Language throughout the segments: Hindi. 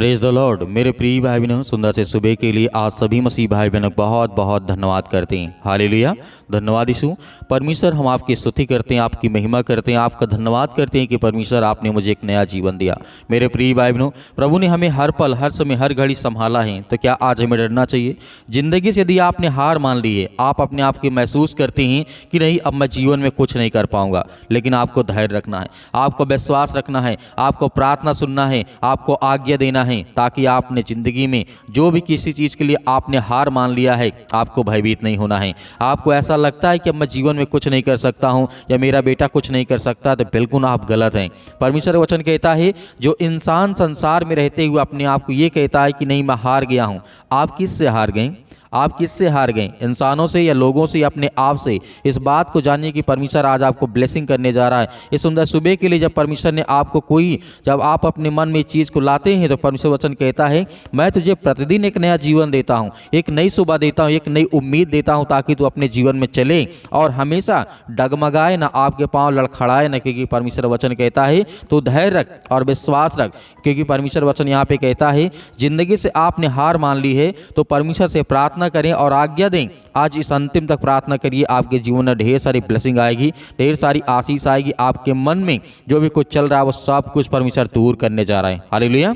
Praise the Lord. मेरे प्रिय भाई बहनों, सुंदर से सुबह के लिए आज सभी मसीह भाई बहनों बहुत बहुत धन्यवाद करते हैं। हालेलुया, धन्यवाद यीशु। परमेश्वर, हम आपकी स्तुति करते हैं, आपकी महिमा करते हैं, आपका धन्यवाद करते हैं कि परमेश्वर आपने मुझे एक नया जीवन दिया। मेरे प्रिय भाई बहनों, प्रभु ने हमें हर पल, हर समय, हर घड़ी संभाला है, तो क्या आज हमें डरना चाहिए? जिंदगी से यदि आपने हार मान ली है, आप अपने आप के महसूस करते हैं कि नहीं, अब मैं जीवन में कुछ नहीं कर पाऊंगा, लेकिन आपको धैर्य रखना है, आपको विश्वास रखना है, आपको प्रार्थना सुनना है, आपको आज्ञा देना है, ताकि आपने जिंदगी में जो भी किसी चीज के लिए आपने हार मान लिया है, आपको भयभीत नहीं होना है। आपको ऐसा लगता है कि अब मैं जीवन में कुछ नहीं कर सकता हूं या मेरा बेटा कुछ नहीं कर सकता, तो बिल्कुल आप गलत हैं। परमेश्वर वचन कहता है, जो इंसान संसार में रहते हुए अपने आप को ये कहता है कि नहीं मैं हार गया हूं, आप किससे हार गए? आप किससे हार गए? इंसानों से या लोगों से या अपने आप से? इस बात को जानिए कि परमेश्वर आज आपको ब्लेसिंग करने जा रहा है। इस सुंदर सुबह के लिए जब परमेश्वर ने आपको जब आप अपने मन में इस चीज़ को लाते हैं, तो परमेश्वर वचन कहता है, मैं तुझे प्रतिदिन एक नया जीवन देता हूँ, एक नई सुबह देता हूँ, एक नई उम्मीद देता हूँ, ताकि तू अपने जीवन में चले और हमेशा डगमगाए ना, आपके पाँव लड़खड़ाए ना। क्योंकि परमेश्वर वचन कहता है तो धैर्य रख और विश्वास रख। क्योंकि परमेश्वर वचन यहाँ पे कहता है, जिंदगी से आपने हार मान ली है तो परमेश्वर से प्रार्थना करें और आज्ञा दें। आज इस अंतिम तक प्रार्थना करिए, आपके जीवन में ढेर सारी ब्लेसिंग आएगी, ढेर सारी आशीष आएगी। आपके मन में जो भी कुछ चल रहा है वो सब कुछ परमेश्वर दूर करने जा रहा है। हालेलुया।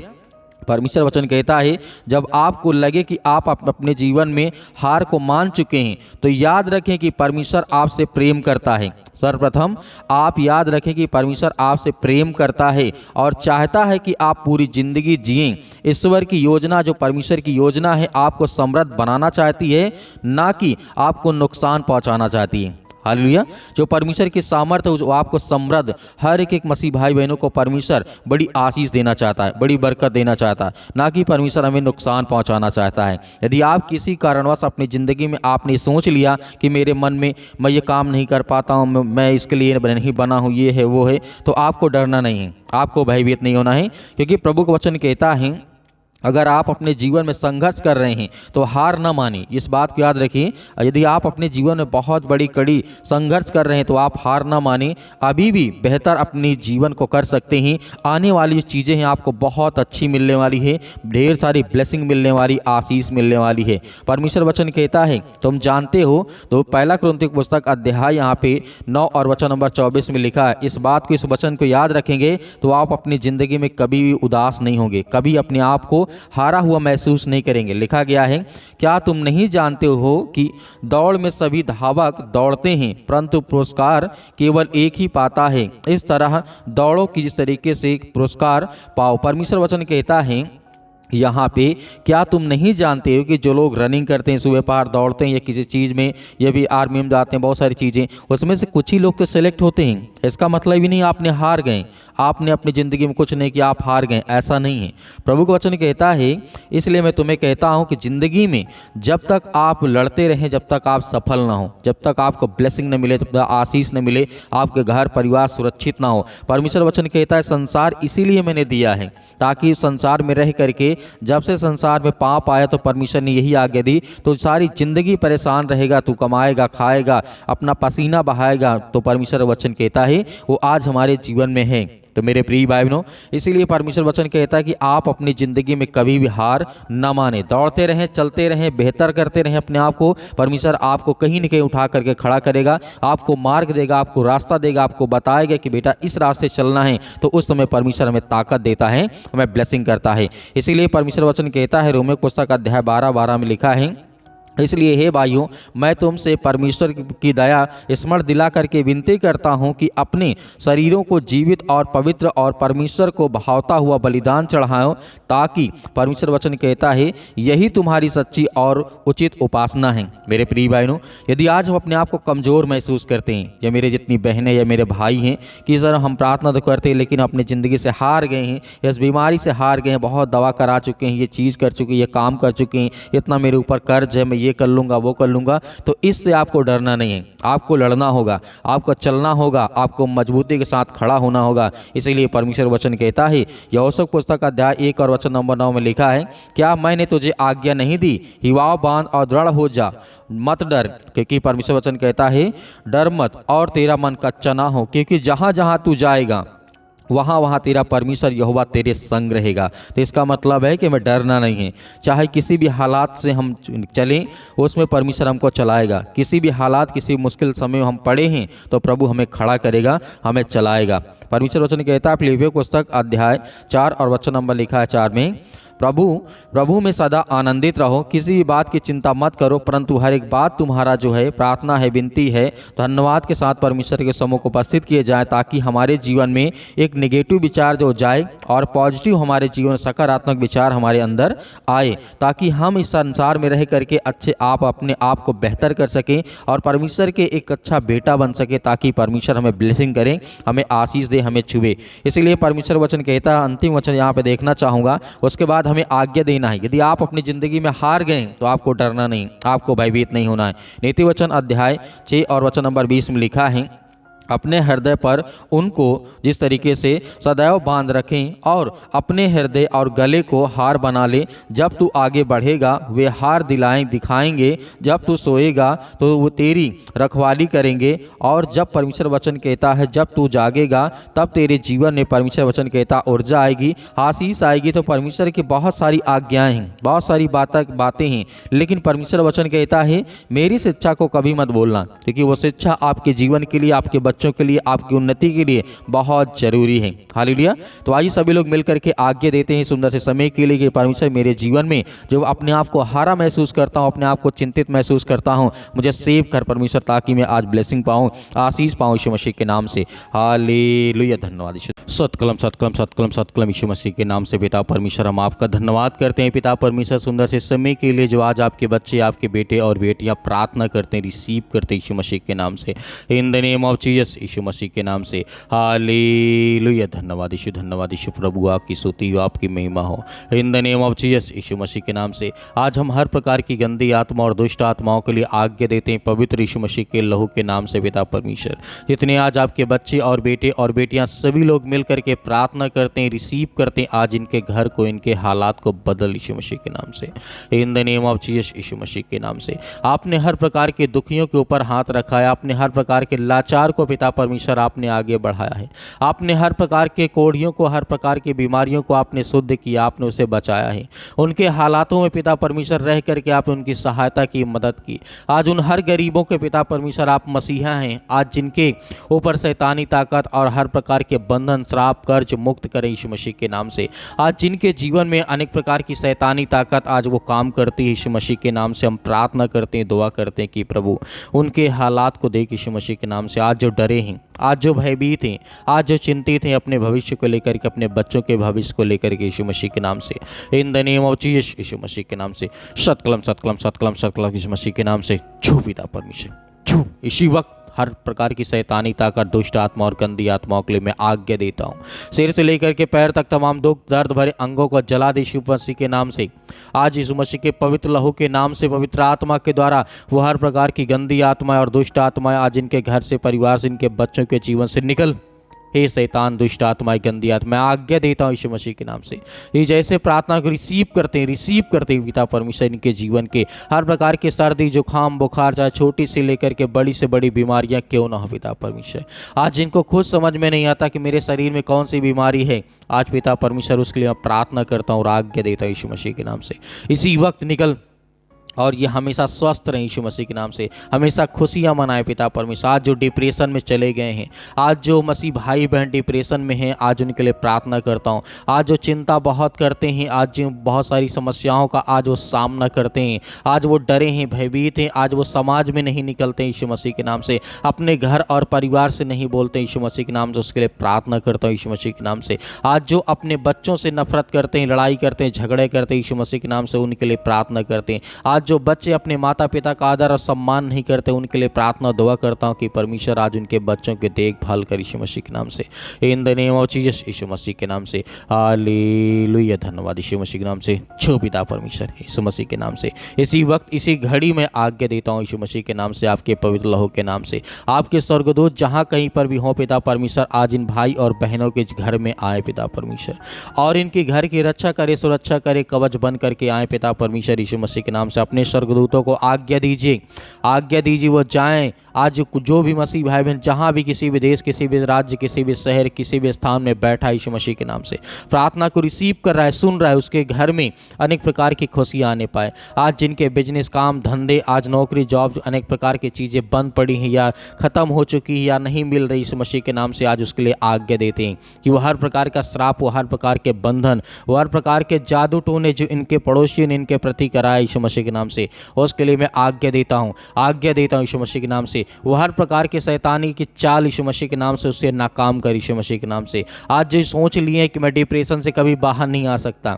परमेश्वर वचन कहता है, जब आपको लगे कि आप अपने जीवन में हार को मान चुके हैं, तो याद रखें कि परमेश्वर आपसे प्रेम करता है। सर्वप्रथम आप याद रखें कि परमेश्वर आपसे प्रेम करता है और चाहता है कि आप पूरी जिंदगी जिएं। ईश्वर की योजना, जो परमेश्वर की योजना है, आपको समृद्ध बनाना चाहती है, ना कि आपको नुकसान पहुंचाना चाहती है। हालेलुया। जो परमेश्वर की सामर्थ है, वो आपको समृद्ध, हर एक मसीह भाई बहनों को परमेश्वर बड़ी आशीष देना चाहता है, बड़ी बरकत देना चाहता है, ना कि परमेश्वर हमें नुकसान पहुंचाना चाहता है। यदि आप किसी कारणवश अपनी ज़िंदगी में आपने सोच लिया कि मेरे मन में मैं ये काम नहीं कर पाता हूँ, मैं इसके लिए नहीं बना हूँ, ये है वो है, तो आपको डरना नहीं है, आपको भयभीत नहीं होना है। क्योंकि प्रभु का वचन कहता है, अगर आप अपने जीवन में संघर्ष कर रहे हैं तो हार ना मानिए। इस बात को याद रखिए, यदि आप अपने जीवन में बहुत बड़ी कड़ी संघर्ष कर रहे हैं तो आप हार ना मानिए। अभी भी बेहतर अपने जीवन को कर सकते हैं। आने वाली जो चीज़ें हैं आपको बहुत अच्छी मिलने वाली है, ढेर सारी ब्लेसिंग मिलने वाली, आशीष मिलने वाली है। परमेश्वर वचन कहता है, तुम जानते हो, तो पहला कुरिन्थियों की पुस्तक अध्याय यहाँ पे 9 और वचन नंबर 24 में लिखा है। इस बात को, इस वचन को याद रखेंगे तो आप अपनी ज़िंदगी में कभी भी उदास नहीं होंगे, कभी अपने आप को हारा हुआ महसूस नहीं करेंगे। लिखा गया है, क्या तुम नहीं जानते हो कि दौड़ में सभी धावक दौड़ते हैं, परंतु पुरस्कार केवल एक ही पाता है। इस तरह दौड़ो कि जिस तरीके से पुरस्कार पाओ। परमेश्वर वचन कहता है यहाँ पे, क्या तुम नहीं जानते हो कि जो लोग रनिंग करते हैं, सुबह पहाड़ दौड़ते हैं या किसी चीज़ में, ये भी आर्मी में जाते हैं, बहुत सारी चीज़ें, उसमें से कुछ ही लोग तो सेलेक्ट होते हैं। इसका मतलब ही नहीं आपने हार गए, आपने अपनी ज़िंदगी में कुछ नहीं किया, आप हार गए, ऐसा नहीं है। प्रभु का वचन कहता है, इसलिए मैं तुम्हें कहता हूँ कि ज़िंदगी में जब तक आप लड़ते रहें, जब तक आप सफल ना हो, जब तक आपको ब्लेसिंग न मिले, जब तक आशीष न मिले, आपके घर परिवार सुरक्षित ना हो। परमेश्वर वचन कहता है, संसार इसीलिए मैंने दिया है, ताकि संसार में रह करके, जब से संसार में पाप आया तो परमेश्वर ने यही आज्ञा दी, तो सारी जिंदगी परेशान रहेगा, तू कमाएगा, खाएगा, अपना पसीना बहाएगा। तो परमेश्वर वचन कहता है वो आज हमारे जीवन में है। तो मेरे प्रिय भाई बहनों, इसीलिए परमेश्वर वचन कहता है कि आप अपनी ज़िंदगी में कभी भी हार न माने, दौड़ते रहें, चलते रहें, बेहतर करते रहें अपने आप को। परमेश्वर आपको कहीं न कहीं उठा करके खड़ा करेगा, आपको मार्ग देगा, आपको रास्ता देगा, आपको बताएगा कि बेटा इस रास्ते चलना है। तो उस समय परमेश्वर हमें ताकत देता है, हमें ब्लेसिंग करता है। इसीलिए परमेश्वर वचन कहता है, रोमियो पुस्तक अध्याय 12 में लिखा है, इसलिए हे भाइयों, मैं तुमसे परमेश्वर की दया स्मरण दिला करके विनती करता हूं कि अपने शरीरों को जीवित और पवित्र और परमेश्वर को भावता हुआ बलिदान चढ़ाओ, ताकि परमेश्वर वचन कहता है यही तुम्हारी सच्ची और उचित उपासना है। मेरे प्रिय भाइयों, यदि आज हम अपने आप को कमज़ोर महसूस करते हैं, या मेरे जितनी बहनें या मेरे भाई हैं कि सर हम प्रार्थना तो करते हैं लेकिन अपनी ज़िंदगी से हार गए हैं, इस बीमारी से हार गए हैं, बहुत दवा करा चुके हैं, ये चीज़ कर चुके हैं, ये काम कर चुके हैं, इतना मेरे ऊपर कर्ज है, मैं ये कर लूँगा, वो कर लूँगा, तो इससे आपको डरना नहीं है, आपको लड़ना होगा, आपको चलना होगा, आपको मजबूती के साथ खड़ा होना होगा। इसीलिए परमेश्वर वचन कहता है, यहोशू पुस्तक अध्याय 1 और वचन नंबर 9 में लिखा है, क्या मैंने तुझे आज्ञा नहीं दी, हिवाव बांध और दृढ़ हो जा, मत डर। क्योंकि परमेश्वर वचन कहता है, डर मत और तेरा मन कच्चा ना हो, क्योंकि जहाँ जहाँ तू जाएगा वहाँ वहाँ तेरा परमेश्वर यहोवा तेरे संग रहेगा। तो इसका मतलब है कि हमें डरना नहीं है। चाहे किसी भी हालात से हम चलें, उसमें परमेश्वर हमको चलाएगा। किसी भी हालात, किसी मुश्किल समय में हम पड़े हैं तो प्रभु हमें खड़ा करेगा, हमें चलाएगा। परमेश्वर वचन कहता है फिलिप्पियों पुस्तक अध्याय 4 और वचन नंबर लिखा है 4 में, प्रभु में सदा आनंदित रहो, किसी भी बात की चिंता मत करो, परंतु हर एक बात तुम्हारा जो है प्रार्थना है, विनती है, धन्यवाद के साथ परमेश्वर के सम्मुख उपस्थित किए जाए, ताकि हमारे जीवन में एक नेगेटिव विचार जो जाए और पॉजिटिव हमारे जीवन सकारात्मक विचार हमारे अंदर आए, ताकि हम इस संसार में रह करके अच्छे आप अपने आप को बेहतर कर सकें और परमेश्वर के एक अच्छा बेटा बन सके, ताकि परमेश्वर हमें ब्लेसिंग करें, हमें आशीष दे, हमें छुए। इसलिए परमेश्वर वचन कहता है, अंतिम वचन यहाँ पे देखना चाहूँगा, उसके बाद हमें आज्ञा देना है। यदि आप अपनी जिंदगी में हार गए तो आपको डरना नहीं, आपको भयभीत नहीं होना है। नीति वचन अध्याय 6 और वचन नंबर 20 में लिखा है, अपने हृदय पर उनको जिस तरीके से सदैव बांध रखें और अपने हृदय और गले को हार बना ले। जब तू आगे बढ़ेगा वे हार दिखाएंगे, जब तू सोएगा तो वो तेरी रखवाली करेंगे, और जब परमेश्वर वचन कहता है जब तू जागेगा तब तेरे जीवन में परमेश्वर वचन कहता ऊर्जा आएगी, आशीष आएगी। तो परमेश्वर की बहुत सारी आज्ञाएं हैं, बहुत सारी बातें हैं, लेकिन परमेश्वर वचन कहता है मेरी शिक्षा को कभी मत बोलना, क्योंकि वो शिक्षा आपके जीवन के लिए, आपके बच्चों के लिए, आपकी उन्नति के लिए बहुत जरूरी है। हालेलुया। तो आइए सभी लोग मिलकर के आज्ञा देते हैं सुंदर से समय के लिए कि परमेश्वर मेरे जीवन में जो अपने आप को हारा महसूस करता हूं, अपने आप को चिंतित महसूस करता हूं, मुझे सेव कर परमेश्वर, ताकि मैं आज ब्लेसिंग पाऊं, आशीष पाऊं यीशु मसीह के नाम से। हालेलुया। धन्यवाद यीशु। सतकलम सतकलम सतकलम सतकलम यीशु मसीह के नाम से। पिता परमेश्वर हम आपका धन्यवाद करते हैं। पिता परमेश्वर सुंदर से समय के लिए जो आज आपके बच्चे, आपके बेटे और बेटियां प्रार्थना करते हैं, रिसीव करते हैं यीशु मसीह के नाम से, in the name of Jesus, यीशु मसीह के नाम से। हालेलुया। धन्यवाद यीशु, धन्यवाद यीशु। प्रभु आपकी स्तुति हो, आपकी महिमा हो, in the name of Jesus, यीशु मसीह के नाम से। आज हम हर प्रकार की गंदी आत्मा और दुष्ट आत्माओं के लिए आज्ञा देते हैं पवित्र यीशु मसीह के लहू के नाम से। पिता परमेश्वर जितने आज आपके बच्चे और बेटे और बेटियां सभी लोग मिलकर के प्रार्थना करते हैं, रिसीव करते हैं, आज इनके घर को, इनके हालात को बदल यीशु मसीह के नाम से, in the name of Jesus, यीशु मसीह के नाम से। आपने हर प्रकार के दुखियों के ऊपर हाथ रखा है, आपने हर प्रकार के लाचार को पिता परमेश्वर आपने आगे बढ़ाया है, आपने हर प्रकार के कोढ़ियों को, हर प्रकार की बीमारियों को आपने शुद्ध किया, आपने उसे बचाया है। उनके हालातों में पिता परमेश्वर रह करके आपने उनकी सहायता की, मदद की। आज उन हर गरीबों के पिता परमेश्वर आप मसीहा हैं, आज जिनके ऊपर शैतानी ताकत और हर प्रकार के बंधन, श्राप, कर्ज मुक्त करें यीशु मसीह के नाम से। आज जिनके जीवन में अनेक प्रकार की शैतानी ताकत आज वो काम करती है, यीशु मसीह के नाम से हम प्रार्थना करते हैं, दुआ करते हैं कि प्रभु उनके हालात को देख यीशु मसीह के नाम से। आज जो डरे हैं, आज जो भयभीत हैं, आज जो चिंतित हैं अपने भविष्य को लेकर के, अपने बच्चों के भविष्य को लेकर के, यीशु मसीह के नाम से, in the name of Jesus, यीशु मसीह के नाम से। सतकलम सतकलम सतकलम सतकलम यीशु मसीह के नाम से। छू पिता परमेश्वर, छू। इसी वक्त हर प्रकार की शैतानी ताकत, दुष्ट आत्मा और गंदी आत्माओं के लिए मैं आज्ञा देता हूँ। सिर से लेकर के पैर तक तमाम दुख दर्द भरे अंगों को जला दे यीशु मसीह के नाम से। आज यीशु मसीह के पवित्र लहू के नाम से, पवित्र आत्मा के द्वारा वो हर प्रकार की गंदी आत्माएं और दुष्ट आत्माएं आज इनके घर से, परिवार से, इनके बच्चों के जीवन से निकल। हे शैतान, दुष्ट आत्माएं, गंदी आत्मा, मैं आज्ञा देता हूँ यीशु मसीह के नाम से। ये जैसे प्रार्थना को रिसीव करते हैं पिता परमेश्वर, इनके जीवन के हर प्रकार के सर्दी, जुकाम, बुखार, चाहे छोटी से लेकर के बड़ी से बड़ी बीमारियां क्यों ना हो पिता परमेश्वर, आज जिनको खुद समझ में नहीं आता कि मेरे शरीर में कौन सी बीमारी है, आज पिता परमेश्वर उसके लिए मैं प्रार्थना करता हूँ और आज्ञा देता हूँ यीशु मसीह के नाम से। इसी वक्त निकल और ये हमेशा स्वस्थ रहें यीशु मसीह के नाम से, हमेशा खुशियाँ मनाएं पिता परमेश्वर। आज जो डिप्रेशन में चले गए हैं, आज जो मसीह भाई बहन डिप्रेशन में हैं, आज उनके लिए प्रार्थना करता हूँ। आज जो चिंता बहुत करते हैं, आज जो बहुत सारी समस्याओं का आज वो सामना करते हैं, आज वो डरे हैं, भयभीत हैं, आज वो समाज में नहीं निकलते यीशु मसीह के नाम से, अपने घर और परिवार से नहीं बोलते यीशु मसीह के नाम से, उसके लिए प्रार्थना करता हूँ यीशु मसीह के नाम से। आज जो अपने बच्चों से नफरत करते हैं, लड़ाई करते हैं, झगड़े करते हैं यीशु मसीह के नाम से, उनके लिए प्रार्थना करते हैं। आज जो बच्चे अपने माता पिता का आदर और सम्मान नहीं करते, उनके लिए प्रार्थना दुआ करता हूं कि परमेश्वर आज उनके बच्चों की देखभाल कर यीशु मसीह के नाम से, in the name of Jesus, यीशु मसीह के नाम से। हालेलुया। धन्यवाद यीशु मसीह के नाम से। छो पिता परमेश्वर, यीशु मसीह के नाम से। इसी वक्त, इसी घड़ी में आज्ञा देता हूं यीशु मसीह के नाम से, आपके पवित्र लहू के नाम से। आपके स्वर्गदूत जहां कहीं पर भी हो पिता परमेश्वर, आज इन भाई और बहनों के घर में आए पिता परमेश्वर, और इनके घर की रक्षा करे, सुरक्षा करे, कवच बन करके आए पिता परमेश्वर यीशु मसीह के नाम से। अपने स्वर्गदूतों को आज्ञा दीजिए, वो जाएं आज जो भी मसीह भाई बहन जहाँ भी किसी भी देश, किसी भी राज्य, किसी भी शहर, किसी भी स्थान में बैठा यीशु मसीह के नाम से प्रार्थना को रिसीव कर रहा है, सुन रहा है, उसके घर में अनेक प्रकार की खुशियाँ आने पाए। आज जिनके बिजनेस, काम धंधे, आज नौकरी, जॉब, अनेक प्रकार की चीज़ें बंद पड़ी हैं या ख़त्म हो चुकी है या नहीं मिल रही, यीशु मसीह के नाम से आज उसके लिए आज्ञा देते हैं कि वो हर प्रकार का श्राप, वो हर प्रकार के बंधन, वो हर प्रकार के जादू टोने जो इनके पड़ोसियों ने इनके प्रति कराया यीशु मसीह के नाम से, उसके लिए मैं आज्ञा देता हूँ यीशु मसीह के नाम से। वो हर प्रकार के शैतानी की चाल यीशु मसीह के नाम से उससे नाकाम कर यीशु मसीह के नाम से। आज जो सोच लिए कि मैं डिप्रेशन से कभी बाहर नहीं आ सकता,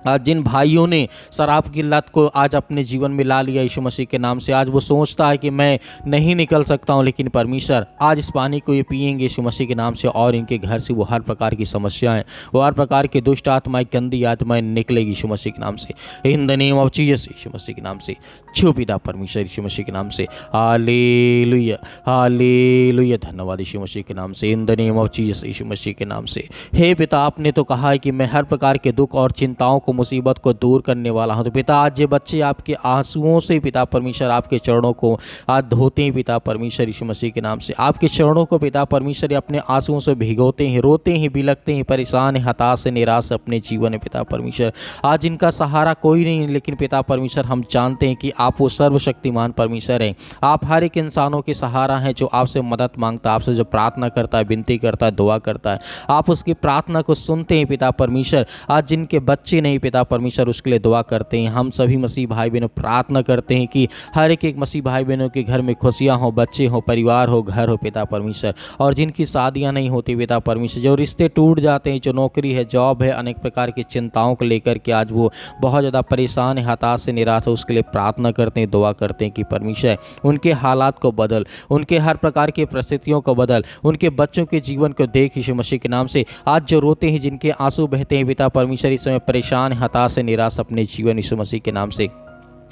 आज जिन भाइयों ने शराब की लत को आज अपने जीवन में ला लिया यीशु मसीह के नाम से, आज वो सोचता है कि मैं नहीं निकल सकता हूँ, लेकिन परमेश्वर आज इस पानी को ये पिएंगे यीशु मसीह के नाम से और इनके घर से वो हर प्रकार की समस्याएं, वो हर प्रकार की दुष्ट आत्माएं, गंदी आत्माएं निकलेगी यीशु मसीह के नाम से, in the name of Jesus यीशु मसीह के नाम से। छो पिता परमेश्वर यीशु मसीह के नाम से, हालेलुया हालेलुया, धन्यवाद यीशु मसीह के नाम से, in the name of Jesus यीशु मसीह के नाम से। हे पिता, आपने तो कहा है कि मैं हर प्रकार के दुख और चिंताओं मुसीबत को दूर करने वाला हूं। तो पिता, आज ये बच्चे आपके आंसुओं से पिता परमेश्वर आपके चरणों को आज धोते हैं पिता परमेश्वर यीशु मसीह के नाम से, आपके चरणों को पिता परमेश्वर अपने आंसुओं से भिगोते हैं, रोते हैं, बिलखते हैं, परेशान हैं, हताश से, निराश अपने जीवन में पिता परमेश्वर। आज इनका सहारा कोई नहीं, लेकिन पिता परमेश्वर हम जानते हैं कि आप वो सर्वशक्तिमान परमेश्वर हैं। आप हर एक इंसानों के सहारा हैं जो आपसे मदद मांगता है, आपसे जो प्रार्थना करता है, विनती करता है, दुआ करता है, आप उसकी प्रार्थना को सुनते हैं पिता परमेश्वर। आज जिनके बच्चे नहीं पिता परमेश्वर, उसके लिए दुआ करते हैं। हम सभी मसीह भाई बहनों प्रार्थना करते हैं कि हर एक मसीह भाई बहनों के घर में खुशियां हो, बच्चे हो, परिवार हो, घर हो पिता परमेश्वर। और जिनकी शादियां नहीं होती पिता परमेश्वर, जो रिश्ते टूट जाते हैं, जो नौकरी है, जॉब है, अनेक प्रकार की चिंताओं को लेकर के आज वो बहुत ज़्यादा परेशान है, हताश से, निराश है, उसके लिए प्रार्थना करते हैं, दुआ करते हैं कि परमेश्वर उनके हालात को बदल, उनके हर प्रकार की परिस्थितियों को बदल, उनके बच्चों के जीवन को देख यीशु मसीह के नाम से। आज जो रोते हैं, जिनके आंसू बहते हैं पिता परमेश्वर, इस समय परेशान, हताश से, निराश अपने जीवन यीशु मसीह के नाम से,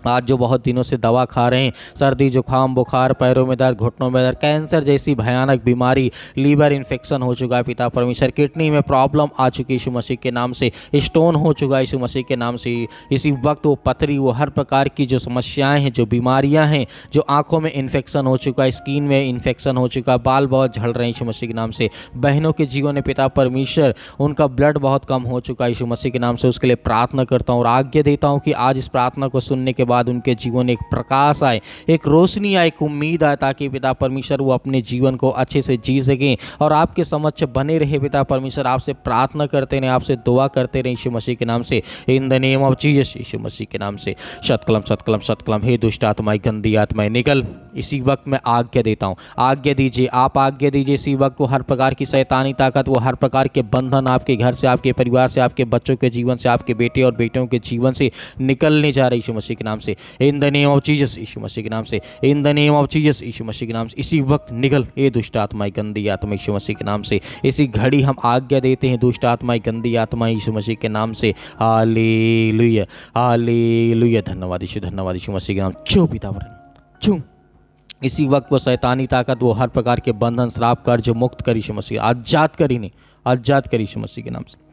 आज जो बहुत दिनों से दवा खा रहे हैं, सर्दी, जुकाम, बुखार, पैरों में दर्द, घुटनों में दर्द, कैंसर जैसी भयानक बीमारी, लीवर इन्फेक्शन हो चुका है पिता परमेश्वर, किडनी में प्रॉब्लम आ चुकी है यीशु मसीह के नाम से, स्टोन हो चुका है यीशु मसीह के नाम से, इसी वक्त वो पथरी, वो हर प्रकार की जो समस्याएं हैं, जो बीमारियां हैं, जो आंखों में इन्फेक्शन हो चुका है, स्किन में इन्फेक्शन हो चुका है, बाल बहुत झड़ रहे हैं यीशु मसीह के नाम से, बहनों के जीवन में पिता परमेश्वर उनका ब्लड बहुत कम हो चुका है यीशु मसीह के नाम से, उसके लिए प्रार्थना करता हूँ और आज्ञा देता हूँ कि आज इस प्रार्थना को सुनने के बाद उनके जीवन एक प्रकाश आए, एक रोशनी आए, एक उम्मीद आए, ताकि पिता परमेश्वर वो अपने जीवन को अच्छे से जी सकें और आपके समक्ष बने रहे पिता परमेश्वर। आपसे प्रार्थना करते रहे, आपसे दुआ करते रहे यीशु मसीह के नाम से, in the name of Jesus यीशु मसीह के नाम से। शतकलम शतकलम शतकलम, हे दुष्ट आत्माएं, गंदी आत्माएं निकल। इसी वक्त मैं आज्ञा देता हूँ, आज्ञा दीजिए, आप आज्ञा दीजिए इसी वक्त। वो हर प्रकार की शैतानी ताकत, वो हर प्रकार के बंधन आपके घर से, आपके परिवार से, आपके बच्चों के जीवन से, आपके बेटे और बेटियों के जीवन से निकलने जा रहे यीशु मसीह के नाम से, in the name of Jesus यीशु मसीह के नाम से, in the name of Jesus यीशु मसीह के नाम से। इसी वक्त निकल ये दुष्ट आत्माएं, गंदी आत्मा यीशु मसीह के नाम से। इसी घड़ी हम आज्ञा देते हैं दुष्ट आत्माएं, गंदी आत्माएं यीशु मसीह के नाम से। हालेलुया हालेलुया, धन्यवाद यीशु मसीह के नाम। छू पिता छू। इसी वक्त वो शैतानी ताकत, वो हर प्रकार के बंधन, श्राप, कर्ज मुक्त कर यीशु मसीह, आजाद कर, इन्हें आजाद कर यीशु मसीह के नाम से,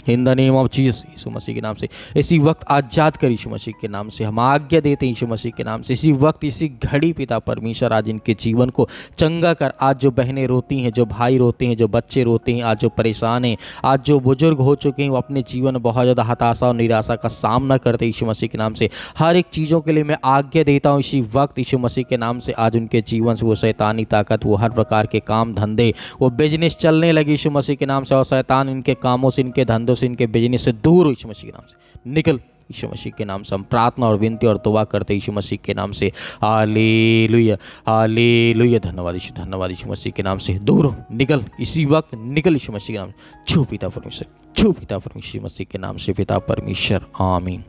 in the name of Jesus यीशु मसीह के नाम से। इसी वक्त आजाद कर यीशु मसीह के नाम से, हम आज्ञा देते हैं यीशु मसीह के नाम से। इसी वक्त, इसी घड़ी पिता परमेश्वर आज इनके जीवन को चंगा कर। आज जो बहनें रोती हैं, जो भाई रोते हैं, जो बच्चे रोते हैं, आज जो परेशान हैं, आज जो बुजुर्ग हो चुके हैं, वो अपने जीवन में बहुत ज़्यादा हताशा और निराशा का सामना करते हैं यीशु मसीह के नाम से। हर एक चीज़ों के लिए मैं आज्ञा देता हूँ इसी वक्त यीशु मसीह के नाम से। आज उनके जीवन से वो शैतानी ताकत, वो हर प्रकार के काम धंधे, वो बिजनेस चलने लगे यीशु मसीह के नाम से, और शैतान इनके कामों से, इनके धंधों से, इनके बिजनेस से दूर यीशु मसीह के नाम से निकल। यीशु मसीह के नाम से हम प्रार्थना और विनती और दुआ करते यीशु मसीह के नाम से। हालेलुया हालेलुया, धन्यवाद यीशु मसीह के नाम से। दूर निकल, इसी वक्त निकल यीशु मसीह के नाम से। छू पिता परमेश्वर, छू पिता परमेश्वर मसीह के नाम से, पिता परमेश्वर, आमीन।